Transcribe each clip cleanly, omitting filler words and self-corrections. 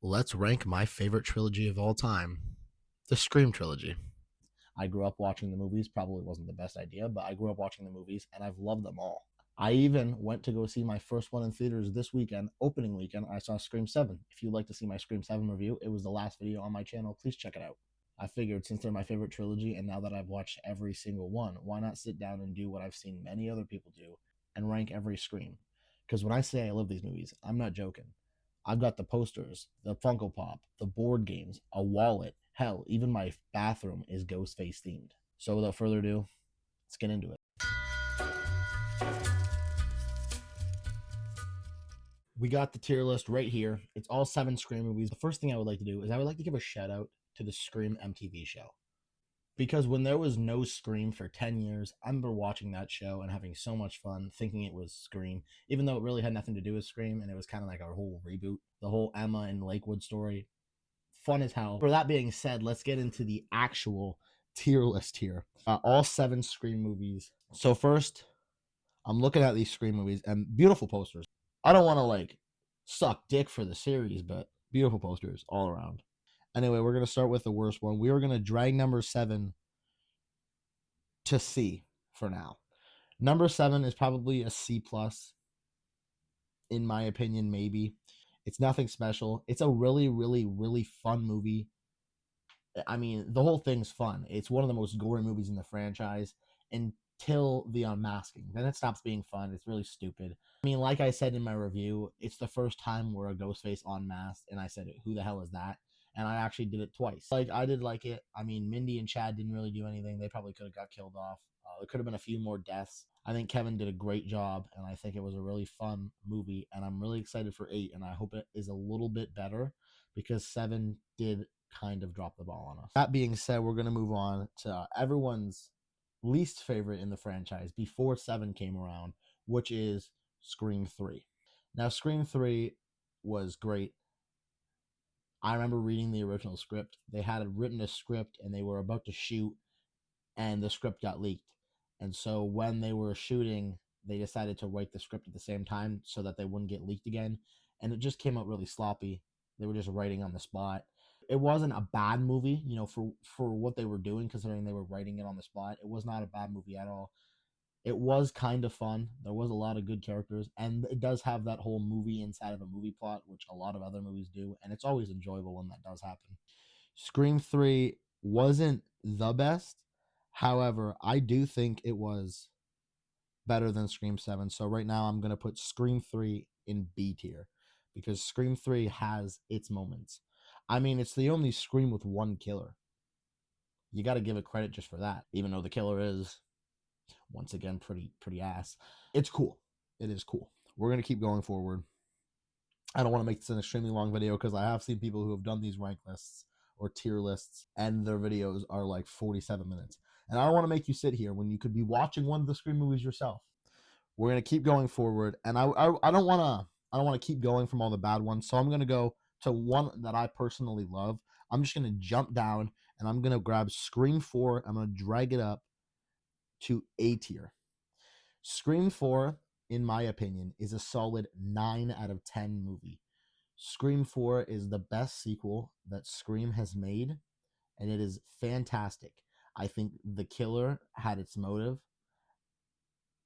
Let's rank my favorite trilogy of all time, the Scream trilogy. I grew up watching the movies. Probably wasn't the best idea, but I grew up watching the movies and I've loved them all. I even went to go see my first one in theaters this weekend, opening weekend. I saw Scream 7. If you'd like to see my Scream 7 review, it was the last video on my channel. Please check it out. I figured since they're my favorite trilogy and now that I've watched every single one, why not sit down and do what I've seen many other people do and rank every Scream? Because when I say I love these movies, I'm not joking. I've got the posters, the Funko Pop, the board games, a wallet. Hell, even my bathroom is Ghostface themed. So without further ado, let's get into it. We got the tier list right here. It's all 7 Scream movies. The first thing I would like to do is I would like to give a shout out to the Scream MTV show. Because when there was no Scream for 10 years, I remember watching that show and having so much fun thinking it was Scream, even though it really had nothing to do with Scream and it was kind of like a whole reboot. The whole Emma and Lakewood story, fun as hell. For that being said, let's get into the actual tier list here. All 7 Scream movies. So first, I'm looking at these Scream movies and beautiful posters. I don't want to like suck dick for the series, but beautiful posters all around. Anyway, we're gonna start with the worst one. We are gonna drag number 7 to C for now. Number 7 is probably a C plus, in my opinion. Maybe it's nothing special. It's a really, really, really fun movie. I mean, the whole thing's fun. It's one of the most gory movies in the franchise until the unmasking. Then it stops being fun. It's really stupid. I mean, like I said in my review, it's the first time where a Ghostface unmasked, and I said, "Who the hell is that?" And I actually did it twice. Like I did like it. I mean, Mindy and Chad didn't really do anything. They probably could have got killed off. There could have been a few more deaths. I think Kevin did a great job, and I think it was a really fun movie. And I'm really excited for 8, and I hope it is a little bit better because 7 did kind of drop the ball on us. That being said, we're going to move on to everyone's least favorite in the franchise before 7 came around, which is Scream 3. Now, Scream 3 was great. I remember reading the original script. They had written a script and they were about to shoot, and the script got leaked. And so when they were shooting, they decided to write the script at the same time so that they wouldn't get leaked again. And it just came out really sloppy. They were just writing on the spot. It wasn't a bad movie, for what they were doing, considering they were writing it on the spot. It was not a bad movie at all. It was kind of fun. There was a lot of good characters, and it does have that whole movie inside of a movie plot, which a lot of other movies do, and it's always enjoyable when that does happen. Scream 3 wasn't the best. However, I do think it was better than Scream 7. So right now I'm going to put Scream 3 in B tier because Scream 3 has its moments. I mean, it's the only Scream with one killer. You got to give it credit just for that, even though the killer is once again pretty ass. It's cool. It is cool. We're going to keep going forward. I don't want to make this an extremely long video because I have seen people who have done these rank lists or tier lists and their videos are like 47 minutes. And I don't want to make you sit here when you could be watching one of the Scream movies yourself. We're going to keep going forward, and I don't want to keep going from all the bad ones. So I'm going to go to one that I personally love. I'm just going to jump down and I'm going to grab Scream 4. I'm going to drag it up to A tier. Scream 4, in my opinion, is a solid 9 out of 10 movie. Scream 4 is the best sequel that Scream has made, and it is fantastic. I think the killer had its motive.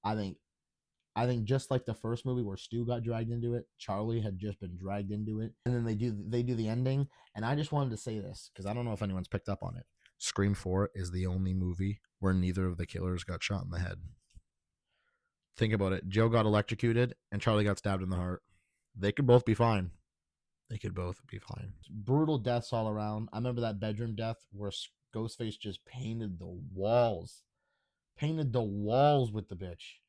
I think just like the first movie where Stu got dragged into it, Charlie had just been dragged into it, and then they do the ending. And I just wanted to say this because I don't know if anyone's picked up on it. Scream 4 is the only movie where neither of the killers got shot in the head. Think about it. Joe got electrocuted and Charlie got stabbed in the heart. They could both be fine. They could both be fine. Brutal deaths all around. I remember that bedroom death where Ghostface just painted the walls. Painted the walls with the bitch.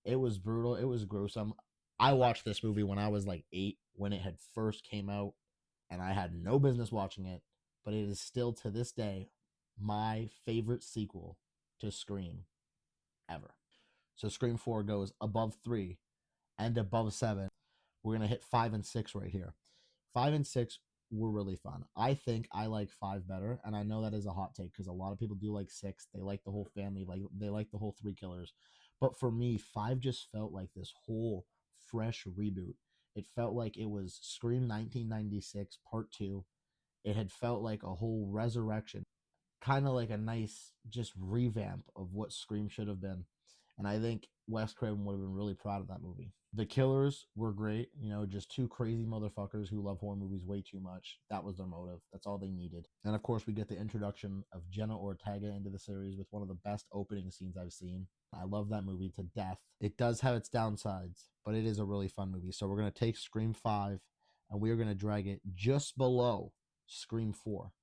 It was brutal. It was gruesome. I watched this movie when I was like 8, when it had first came out, and I had no business watching it, but it is still to this day my favorite sequel to Scream ever. So Scream 4 goes above 3 and above 7. We're going to hit 5 and 6 right here. 5 and 6 were really fun. I think I like 5 better, and I know that is a hot take because a lot of people do like 6. They like the whole family, like they like the whole 3 killers. But for me, 5 just felt like this whole fresh reboot. It felt like it was Scream 1996 Part 2. It had felt like a whole resurrection, kind of like a nice just revamp of what Scream should have been. And I think Wes Craven would have been really proud of that movie. The killers were great, just two crazy motherfuckers who love horror movies way too much. That was their motive. That's all they needed. And of course, we get the introduction of Jenna Ortega into the series with one of the best opening scenes I've seen. I love that movie to death. It does have its downsides, but it is a really fun movie. So we're going to take Scream 5 and we are going to drag it just below Scream 4.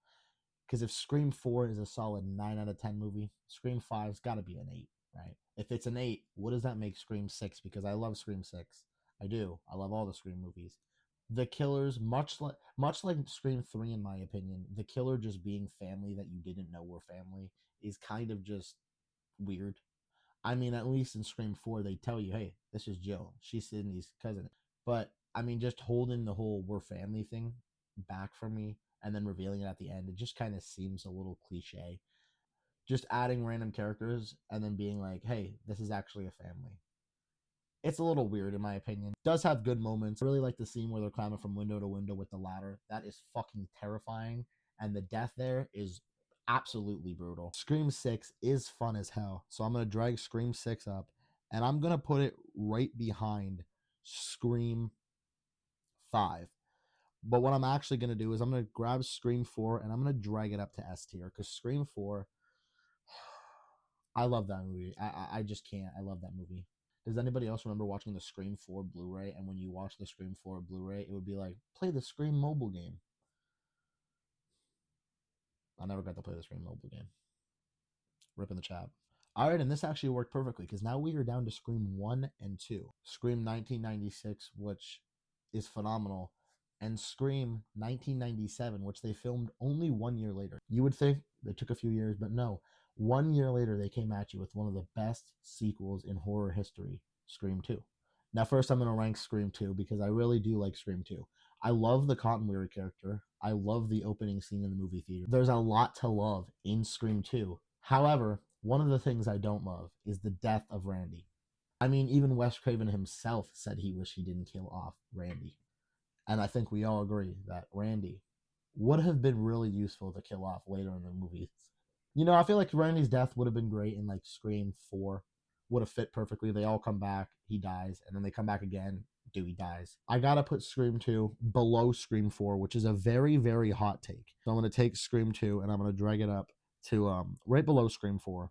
Because if Scream 4 is a solid 9 out of 10 movie, Scream 5's got to be an 8, right? If it's an 8, what does that make Scream 6? Because I love Scream 6. I do. I love all the Scream movies. The killers, much like Scream 3, in my opinion, the killer just being family that you didn't know were family is kind of just weird. I mean, at least in Scream 4, they tell you, hey, this is Jill. She's Sydney's cousin. But, I mean, just holding the whole we're family thing back from me and then revealing it at the end, it just kind of seems a little cliche. Just adding random characters and then being like, hey, this is actually a family. It's a little weird, in my opinion. It does have good moments. I really like the scene where they're climbing from window to window with the ladder. That is fucking terrifying. And the death there is absolutely brutal. Scream 6 is fun as hell. So I'm going to drag Scream 6 up and I'm going to put it right behind Scream 5. But what I'm actually going to do is I'm going to grab Scream 4 and I'm going to drag it up to S tier because Scream 4, I love that movie. I just can't. I love that movie. Does anybody else remember watching the Scream 4 Blu-ray? And when you watch the Scream 4 Blu-ray, it would be like, play the Scream mobile game. I never got to play the Scream mobile game. Rip in the chat. All right, and this actually worked perfectly because now we are down to Scream 1 and 2. Scream 1996, which is phenomenal, and Scream 1997, which they filmed only 1 year later. You would think it took a few years, but no. 1 year later, they came at you with one of the best sequels in horror history, Scream 2. Now, first, I'm going to rank Scream 2 because I really do like Scream 2. I love the Cotton Weary character. I love the opening scene in the movie theater. There's a lot to love in Scream 2. However, one of the things I don't love is the death of Randy. I mean, even Wes Craven himself said he wished he didn't kill off Randy. And I think we all agree that Randy would have been really useful to kill off later in the movie. I feel like Randy's death would have been great in like Scream 4. Would have fit perfectly. They all come back, he dies, and then they come back again, Dewey dies. I gotta put Scream 2 below Scream 4, which is a very, very hot take. So I'm gonna take Scream 2 and I'm gonna drag it up to right below Scream 4.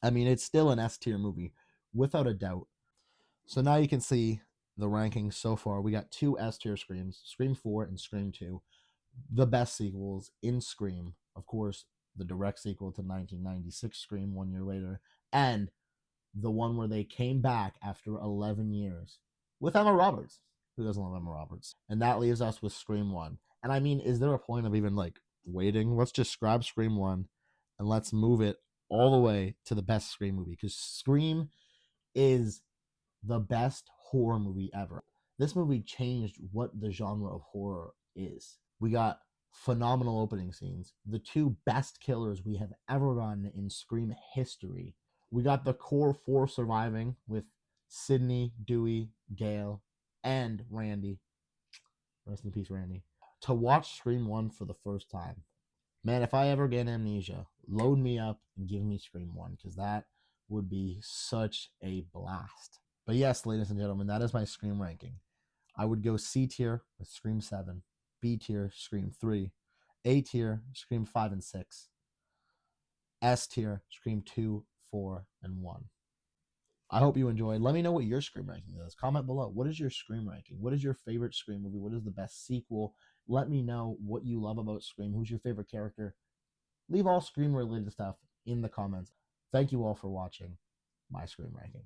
I mean, it's still an S tier movie, without a doubt. So now you can see the rankings so far. We got two S tier Screams, Scream 4 and Scream 2. The best sequels in Scream. Of course, the direct sequel to 1996 Scream 1 year later, and the one where they came back after 11 years with Emma Roberts. Who doesn't love Emma Roberts? And that leaves us with Scream 1. And I mean, is there a point of even like waiting? Let's just grab Scream 1 and let's move it all the way to the best Scream movie because Scream is the best horror movie ever. This movie changed what the genre of horror is. We got phenomenal opening scenes, the two best killers we have ever gotten in Scream history. We got the core four surviving with Sydney, Dewey, Gail, and Randy. Rest in peace, Randy. To watch Scream 1 for the first time. Man, if I ever get amnesia, load me up and give me Scream 1 because that would be such a blast. But yes, ladies and gentlemen, that is my Scream ranking. I would go C tier with Scream 7, B tier, Scream 3, A tier, Scream 5 and 6, S tier, Scream 2, 4, and 1. I hope you enjoyed. Let me know what your Scream ranking is. Comment below. What is your Scream ranking? What is your favorite Scream movie? What is the best sequel? Let me know what you love about Scream. Who's your favorite character? Leave all Scream related stuff in the comments. Thank you all for watching my Scream ranking.